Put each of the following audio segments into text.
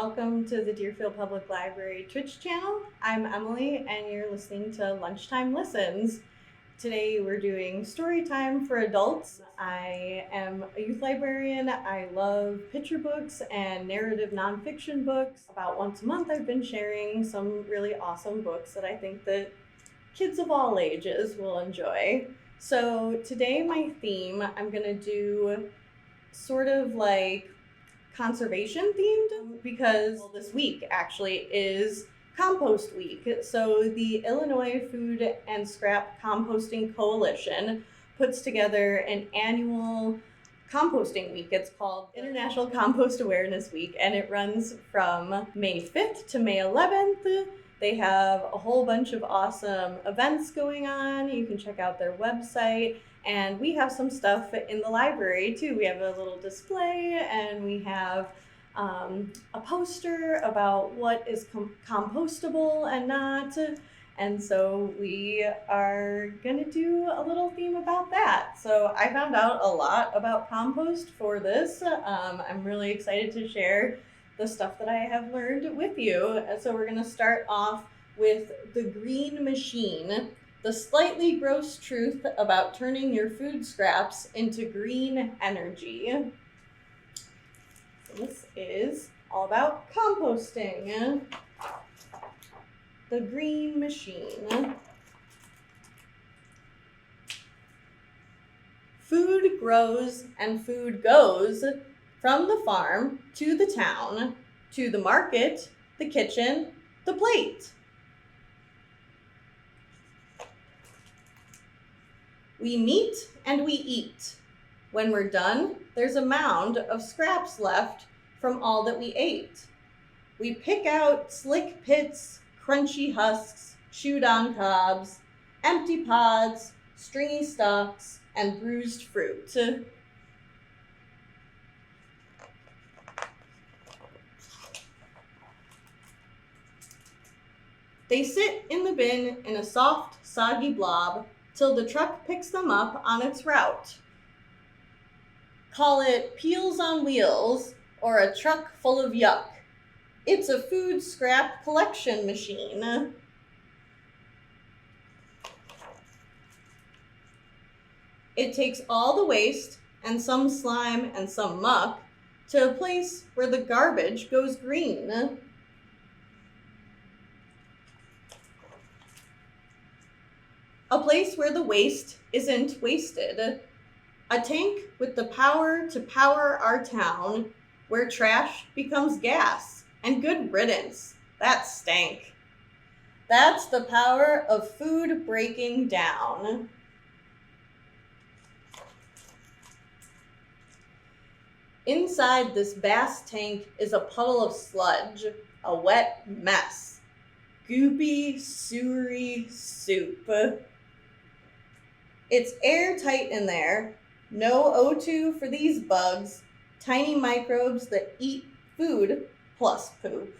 welcome to the Deerfield Public Library Twitch channel. I'm Emily and you're listening to Lunchtime Listens. Today we're doing story time for adults. I am a youth librarian. I love picture books and narrative nonfiction books. About once a month I've been sharing some really awesome books that I think that kids of all ages will enjoy. So today my theme, I'm gonna do sort of like conservation themed because this week actually is compost week. So the Illinois Food and Scrap Composting Coalition puts together an annual composting week. It's called International Compost Awareness Week, and it runs from May 5th to May 11th. They have a whole bunch of awesome events going on. You can check out their website. And we have some stuff in the library too. We have a little display and we have a poster about what is compostable and not. And so we are gonna do a little theme about that. So I found out a lot about compost for this. I'm really excited to share the stuff that I have learned with you. So we're gonna start off with the green machine. The slightly gross truth about turning your food scraps into green energy. So this is all about composting. The green machine. Food grows and food goes from the farm to the town, to the market, the kitchen, the plate. We meet and we eat. When we're done, there's a mound of scraps left from all that we ate. We pick out slick pits, crunchy husks, chewed on cobs, empty pods, stringy stalks, and bruised fruit. They sit in the bin in a soft, soggy blob till the truck picks them up on its route. Call it Peels on Wheels or a truck full of yuck. It's a food scrap collection machine. It takes all the waste and some slime and some muck to a place where the garbage goes green. A place where the waste isn't wasted. A tank with the power to power our town, where trash becomes gas, and good riddance. That stank. That's the power of food breaking down. Inside this vast tank is a puddle of sludge, a wet mess. Goopy, sewery soup. It's airtight in there, no O2 for these bugs, tiny microbes that eat food plus poop.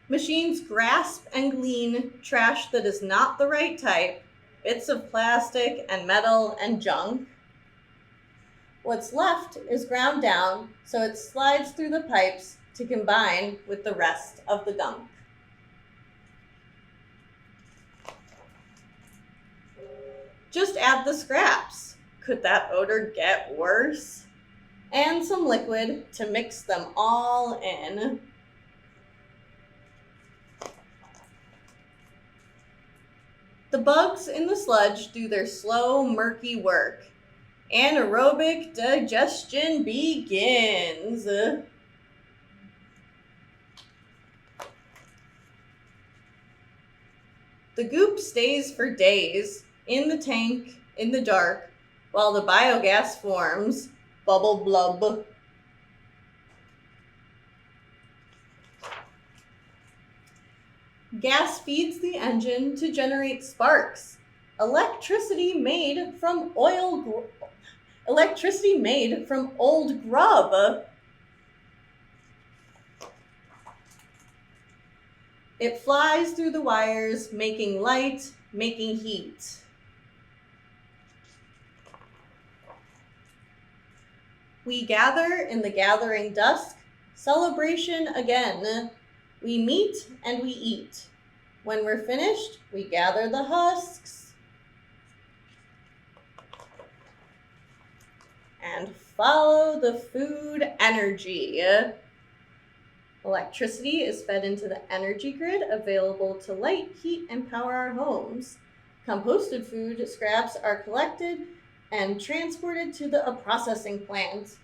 Machines grasp and glean trash that is not the right type, bits of plastic and metal and junk. What's left is ground down so it slides through the pipes to combine with the rest of the dump. Just add the scraps. Could that odor get worse? And some liquid to mix them all in. The bugs in the sludge do their slow, murky work. Anaerobic digestion begins. The goop stays for days in the tank, in the dark, while the biogas forms, bubble blub. Gas feeds the engine to generate sparks. Electricity made from old grub. It flies through the wires, making light, making heat. We gather in the gathering dusk, celebration again. We meet and we eat. When we're finished, we gather the husks and follow the food energy. Electricity is fed into the energy grid available to light, heat, and power our homes. Composted food scraps are collected and transported to the processing plant.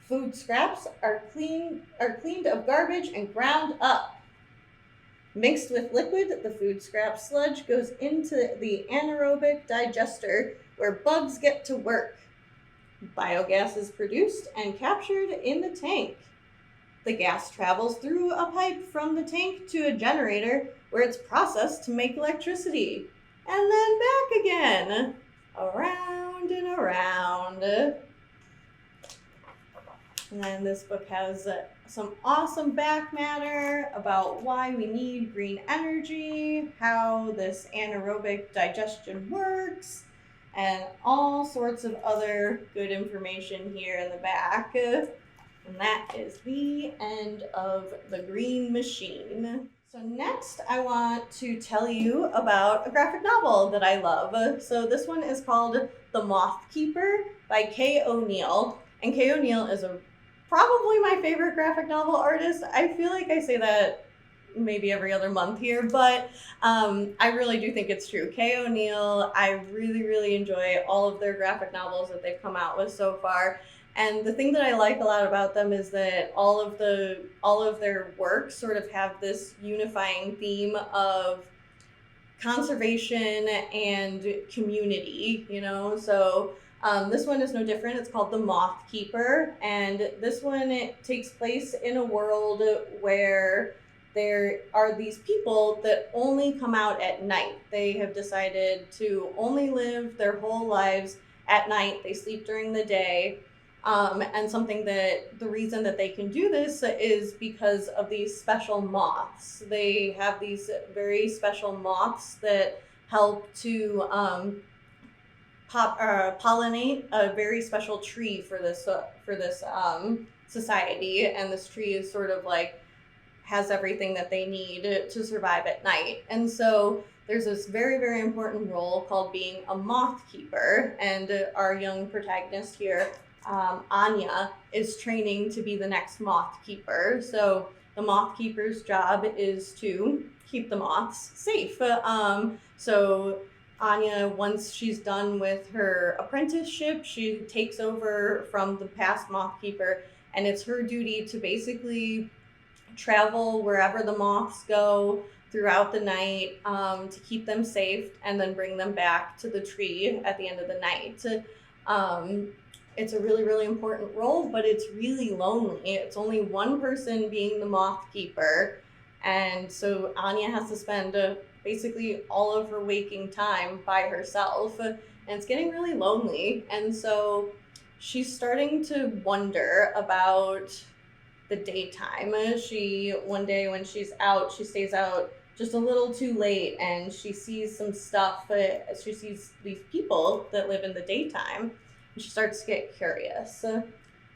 Food scraps are cleaned of garbage and ground up. Mixed with liquid, the food scrap sludge goes into the anaerobic digester where bugs get to work. Biogas is produced and captured in the tank. The gas travels through a pipe from the tank to a generator where it's processed to make electricity. And then back again, around and around. And then this book has some awesome back matter about why we need green energy, how this anaerobic digestion works, and all sorts of other good information here in the back. And that is the end of The Green Machine. So next I want to tell you about a graphic novel that I love. So this one is called The Moth Keeper by Kay O'Neill. And Kay O'Neill is probably my favorite graphic novel artist. I feel like I say that maybe every other month here, but I really do think it's true. Kay O'Neill, I really, really enjoy all of their graphic novels that they've come out with so far. And the thing that I like a lot about them is that all of their work sort of have this unifying theme of conservation and community, you know? So this one is no different. It's called The Moth Keeper. And this one, it takes place in a world where there are these people that only come out at night. They have decided to only live their whole lives at night. They sleep during the day. And something that the reason that they can do this is because of these special moths. They have these very special moths that help to pollinate a very special tree for this society. And this tree is sort of like has everything that they need to survive at night. And so there's this very, very important role called being a moth keeper. And our young protagonist here, Anya, is training to be the next moth keeper. So the moth keeper's job is to keep the moths safe. So Anya, once she's done with her apprenticeship, she takes over from the past moth keeper, and it's her duty to basically travel wherever the moths go throughout the night to keep them safe and then bring them back to the tree at the end of the night. It's a really, really important role, but it's really lonely. It's only one person being the moth keeper. And so Anya has to spend basically all of her waking time by herself. And it's getting really lonely. And so she's starting to wonder about the daytime. One day when she's out, she stays out just a little too late and she sees some stuff. She sees these people that live in the daytime. She starts to get curious,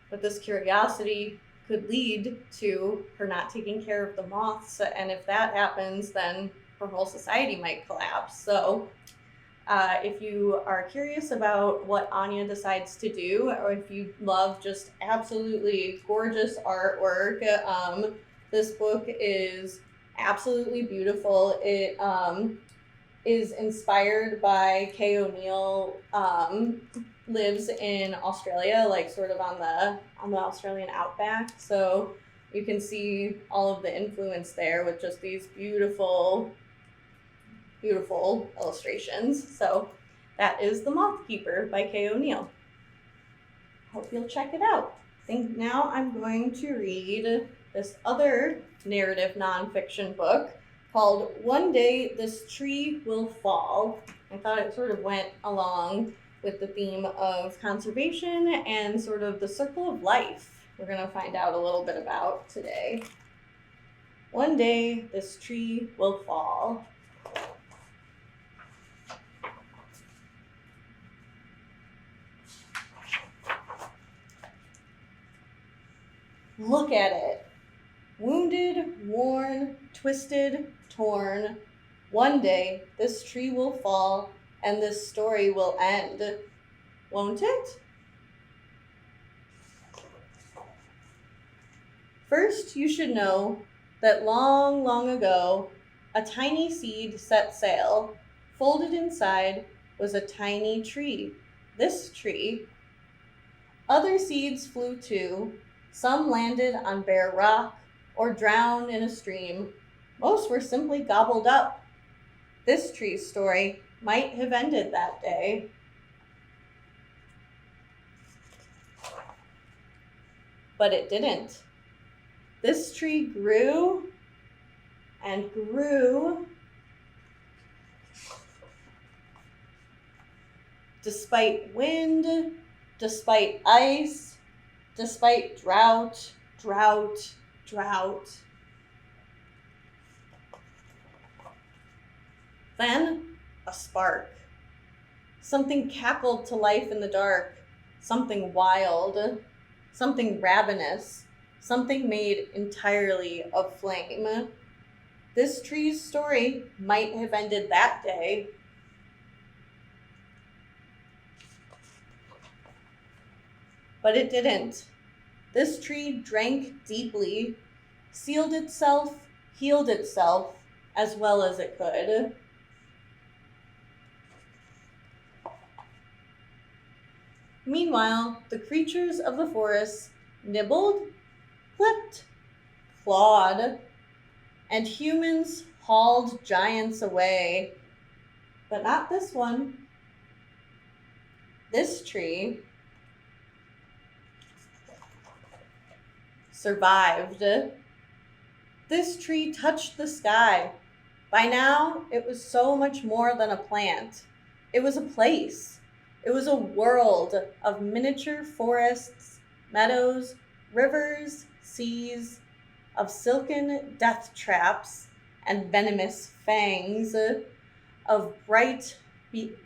but this curiosity could lead to her not taking care of the moths, and if that happens, then her whole society might collapse. So if you are curious about what Anya decides to do, or if you love just absolutely gorgeous artwork, this book is absolutely beautiful. It is inspired by Kay O'Neill, lives in Australia, like sort of on the Australian outback. So you can see all of the influence there with just these beautiful, beautiful illustrations. So that is The Moth Keeper by Kay O'Neill. Hope you'll check it out. I think now I'm going to read this other narrative nonfiction book called One Day This Tree Will Fall. I thought it sort of went along with the theme of conservation and sort of the circle of life we're going to find out a little bit about today. One day this tree will fall. Look at it. Wounded, worn, twisted, torn. One day, this tree will fall and this story will end. Won't it? First, you should know that long, long ago, a tiny seed set sail. Folded inside was a tiny tree. This tree. Other seeds flew too. Some landed on bare rock or drowned in a stream. Most were simply gobbled up. This tree's story might have ended that day. But it didn't. This tree grew and grew despite wind, despite ice, despite drought. Then a spark. Something cackled to life in the dark. Something wild. Something ravenous. Something made entirely of flame. This tree's story might have ended that day. But it didn't. This tree drank deeply, sealed itself, healed itself as well as it could. Meanwhile, the creatures of the forest nibbled, clipped, clawed, and humans hauled giants away. But not this one. This tree survived. This tree touched the sky. By now, it was so much more than a plant. It was a place. It was a world of miniature forests, meadows, rivers, seas, of silken death traps and venomous fangs, of bright,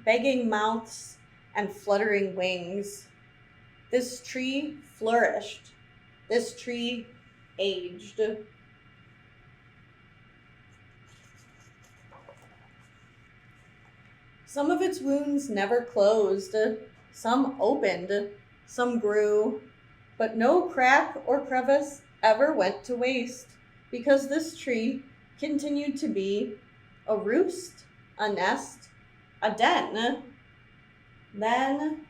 begging mouths and fluttering wings. This tree flourished. This tree aged. Some of its wounds never closed. Some opened. Some grew. But no crack or crevice ever went to waste, because this tree continued to be a roost, a nest, a den. Then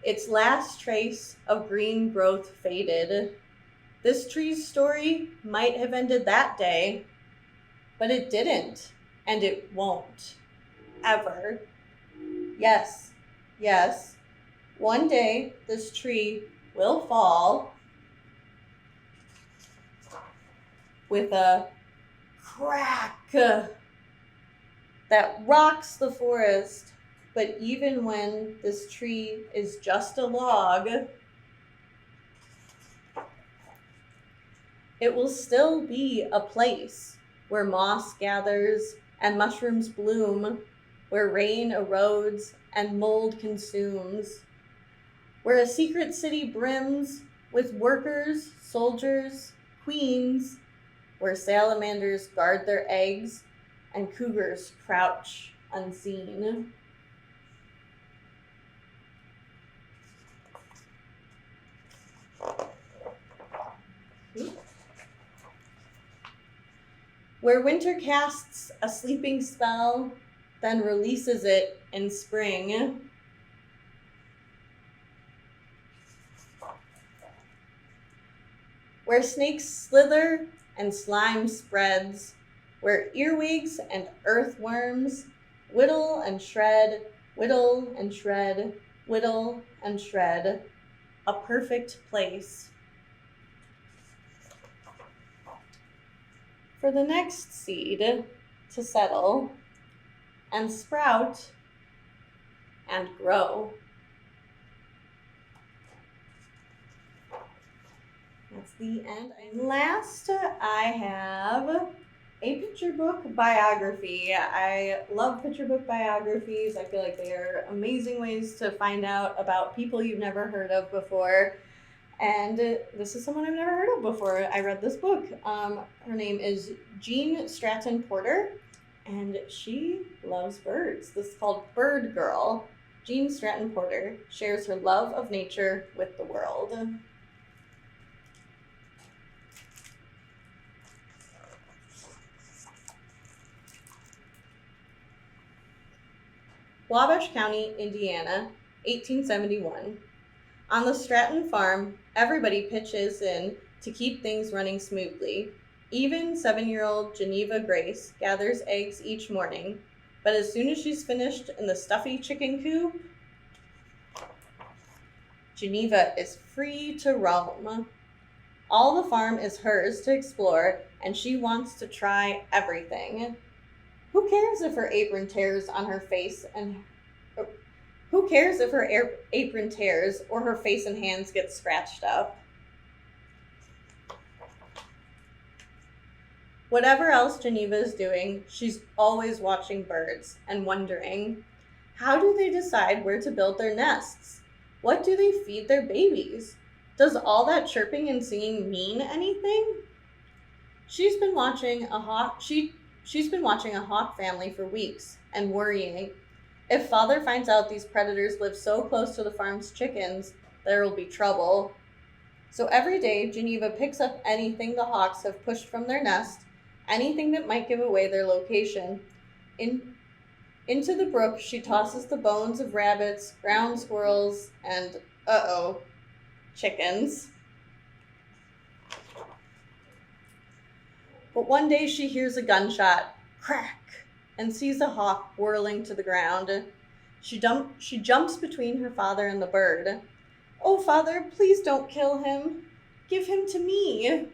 its last trace of green growth faded. This tree's story might have ended that day, but it didn't, and it won't. Ever. Yes, one day this tree will fall with a crack that rocks the forest. But even when this tree is just a log, it will still be a place where moss gathers and mushrooms bloom, where rain erodes and mold consumes, where a secret city brims with workers, soldiers, queens, where salamanders guard their eggs and cougars crouch unseen. Where winter casts a sleeping spell, then releases it in spring. Where snakes slither and slime spreads, where earwigs and earthworms whittle and shred, whittle and shred, whittle and shred. A perfect place for the next seed to settle and sprout and grow. That's the end. And last, I have A picture book biography. I love picture book biographies. I feel like they are amazing ways to find out about people you've never heard of before. And this is someone I've never heard of before. I read this book. Her name is Jean Stratton Porter, and she loves birds. This is called Bird Girl. Jean Stratton Porter shares her love of nature with the world. Wabash County, Indiana, 1871. On the Stratton farm, everybody pitches in to keep things running smoothly. Even 7-year-old Geneva Grace gathers eggs each morning, but as soon as she's finished in the stuffy chicken coop, Geneva is free to roam. All the farm is hers to explore, and she wants to try everything. Who cares if her apron tears on her face and who cares if her apron tears or her face and hands get scratched up? Whatever else Geneva is doing, she's always watching birds and wondering, how do they decide where to build their nests? What do they feed their babies? Does all that chirping and singing mean anything? She's been watching a hawk family for weeks and worrying. If father finds out these predators live so close to the farm's chickens, there will be trouble. So every day, Geneva picks up anything the hawks have pushed from their nest, anything that might give away their location. Into the brook, she tosses the bones of rabbits, ground squirrels, and, chickens. But one day she hears a gunshot, crack, and sees a hawk whirling to the ground. She jumps between her father and the bird. "Oh, father, please don't kill him. Give him to me."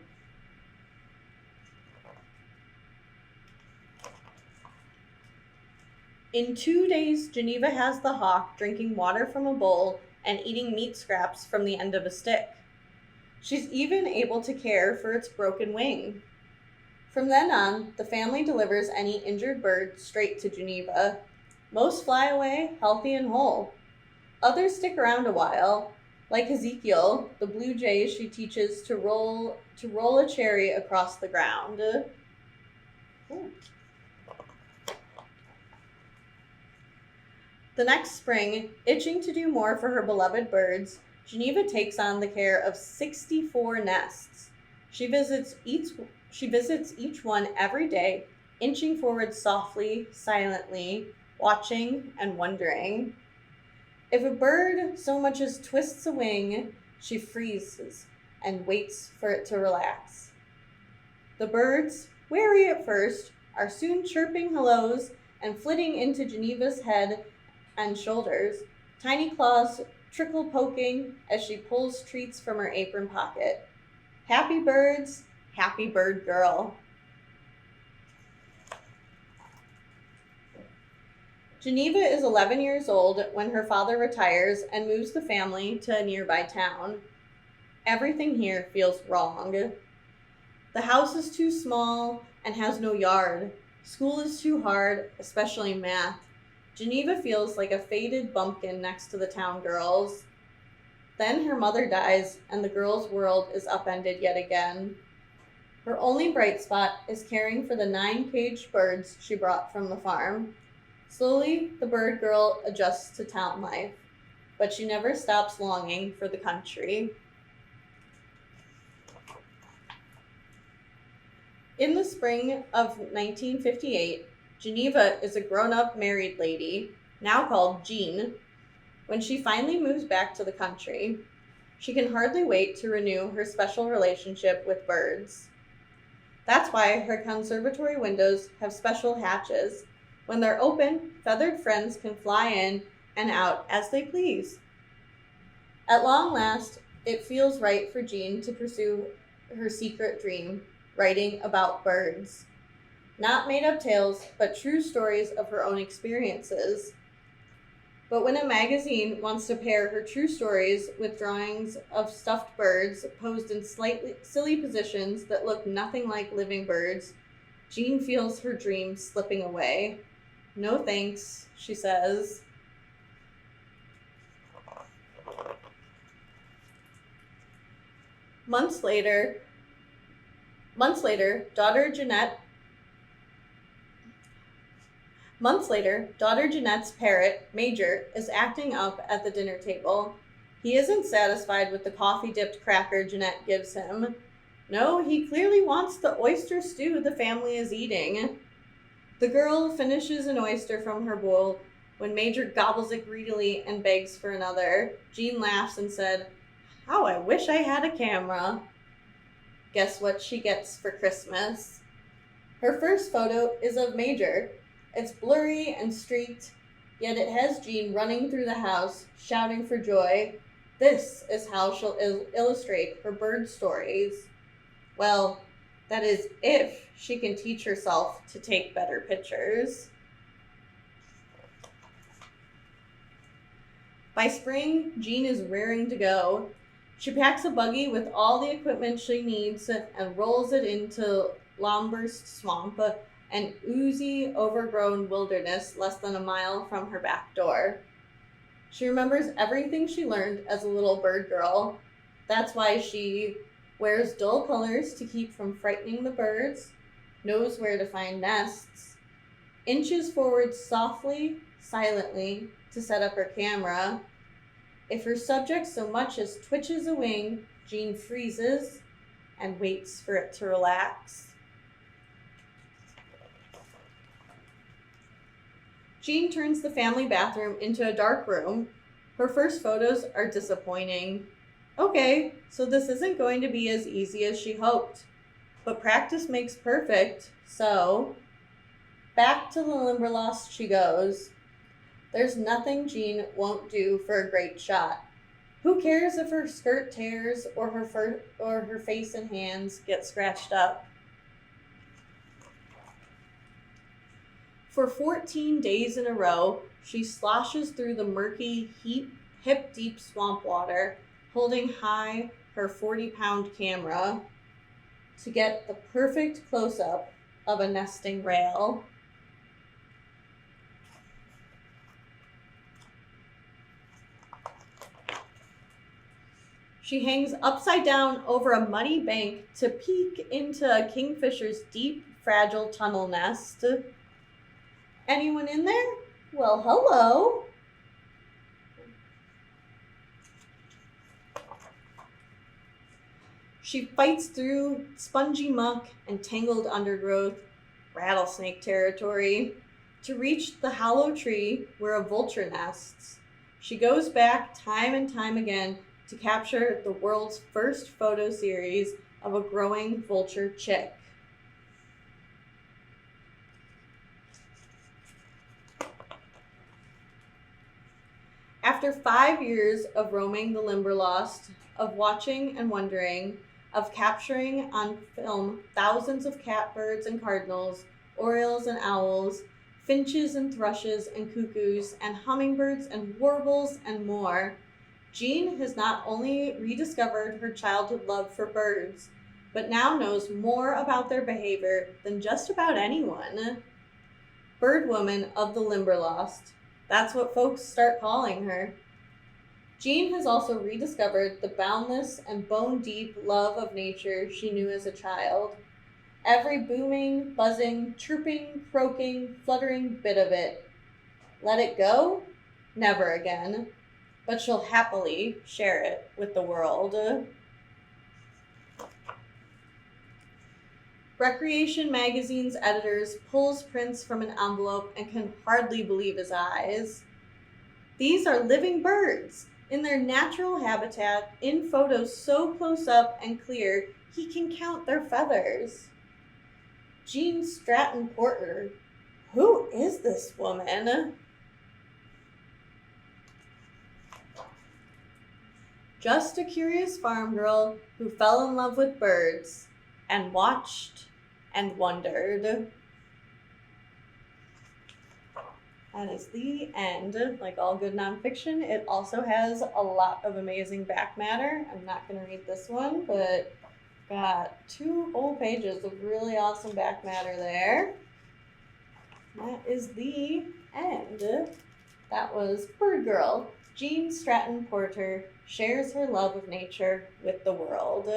In 2 days, Geneva has the hawk drinking water from a bowl and eating meat scraps from the end of a stick. She's even able to care for its broken wing. From then on, the family delivers any injured bird straight to Geneva. Most fly away healthy and whole. Others stick around a while, like Ezekiel, the blue jay she teaches to roll a cherry across the ground. Ooh. The next spring, itching to do more for her beloved birds, Geneva takes on the care of 64 nests. She visits each one every day, inching forward softly, silently, watching and wondering. If a bird so much as twists a wing, she freezes and waits for it to relax. The birds, wary at first, are soon chirping hellos and flitting into Geneva's head and shoulders, tiny claws trickle poking as she pulls treats from her apron pocket. Happy birds, happy bird girl. Geneva is 11 years old when her father retires and moves the family to a nearby town. Everything here feels wrong. The house is too small and has no yard. School is too hard, especially math. Geneva feels like a faded bumpkin next to the town girls. Then her mother dies and the girls' world is upended yet again. Her only bright spot is caring for the 9 caged birds she brought from the farm. Slowly, the bird girl adjusts to town life, but she never stops longing for the country. In the spring of 1958, Geneva is a grown-up married lady, now called Jean, when she finally moves back to the country. She can hardly wait to renew her special relationship with birds. That's why her conservatory windows have special hatches. When they're open, feathered friends can fly in and out as they please. At long last, it feels right for Jean to pursue her secret dream, writing about birds. Not made-up tales, but true stories of her own experiences. But when a magazine wants to pair her true stories with drawings of stuffed birds posed in slightly silly positions that look nothing like living birds, Jean feels her dream slipping away. "No thanks," she says. Months later, daughter Jeanette Months later, daughter Jeanette's parrot, Major, is acting up at the dinner table. He isn't satisfied with the coffee-dipped cracker Jeanette gives him. No, he clearly wants the oyster stew the family is eating. The girl finishes an oyster from her bowl when Major gobbles it greedily and begs for another. Jean laughs and said, "How I wish I had a camera." Guess what she gets for Christmas? Her first photo is of Major. It's blurry and streaked, yet it has Jean running through the house, shouting for joy. This is how she'll illustrate her bird stories. Well, that is if she can teach herself to take better pictures. By spring, Jean is raring to go. She packs a buggy with all the equipment she needs and rolls it into Lomburst Swamp, an oozy, overgrown wilderness less than a mile from her back door. She remembers everything she learned as a little bird girl. That's why she wears dull colors to keep from frightening the birds, knows where to find nests, inches forward softly, silently, to set up her camera. If her subject so much as twitches a wing, Jean freezes and waits for it to relax. Jean turns the family bathroom into a dark room. Her first photos are disappointing. Okay, so this isn't going to be as easy as she hoped. But practice makes perfect, so back to the Limberlost she goes. There's nothing Jean won't do for a great shot. Who cares if her skirt tears or her face and hands get scratched up? For 14 days in a row, she sloshes through the murky, hip-deep swamp water, holding high her 40-pound camera to get the perfect close-up of a nesting rail. She hangs upside down over a muddy bank to peek into a kingfisher's deep, fragile tunnel nest. Anyone in there? Well, hello. She fights through spongy muck and tangled undergrowth, rattlesnake territory, to reach the hollow tree where a vulture nests. She goes back time and time again to capture the world's first photo series of a growing vulture chick. After 5 years of roaming the Limberlost, of watching and wondering, of capturing on film thousands of catbirds and cardinals, orioles and owls, finches and thrushes and cuckoos, and hummingbirds and warbles and more, Jean has not only rediscovered her childhood love for birds, but now knows more about their behavior than just about anyone. Birdwoman of the Limberlost. That's what folks start calling her. Jean has also rediscovered the boundless and bone-deep love of nature she knew as a child. Every booming, buzzing, chirping, croaking, fluttering bit of it. Let it go? Never again. But she'll happily share it with the world. Recreation Magazine's editors pulls Prince from an envelope and can hardly believe his eyes. These are living birds in their natural habitat, in photos so close up and clear he can count their feathers. Jean Stratton Porter. Who is this woman? Just a curious farm girl who fell in love with birds and watched and wondered. That is the end. Like all good nonfiction, it also has a lot of amazing back matter. I'm not going to read this one, but Got 2 whole pages of really awesome back matter there. That is the end. That was Bird Girl. Jean Stratton Porter shares her love of nature with the world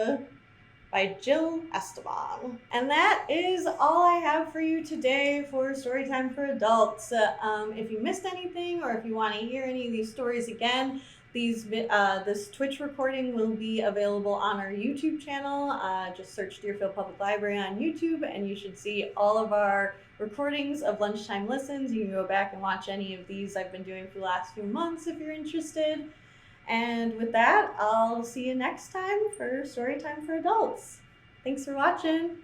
by Jill Esteban. And that is all I have for you today for Storytime for Adults. If you missed anything or if you want to hear any of these stories again, this Twitch recording will be available on our YouTube channel. Just search Deerfield Public Library on YouTube and you should see all of our recordings of lunchtime listens. You can go back and watch any of these I've been doing for the last few months if you're interested. And with that, I'll see you next time for Storytime for Adults. Thanks for watching.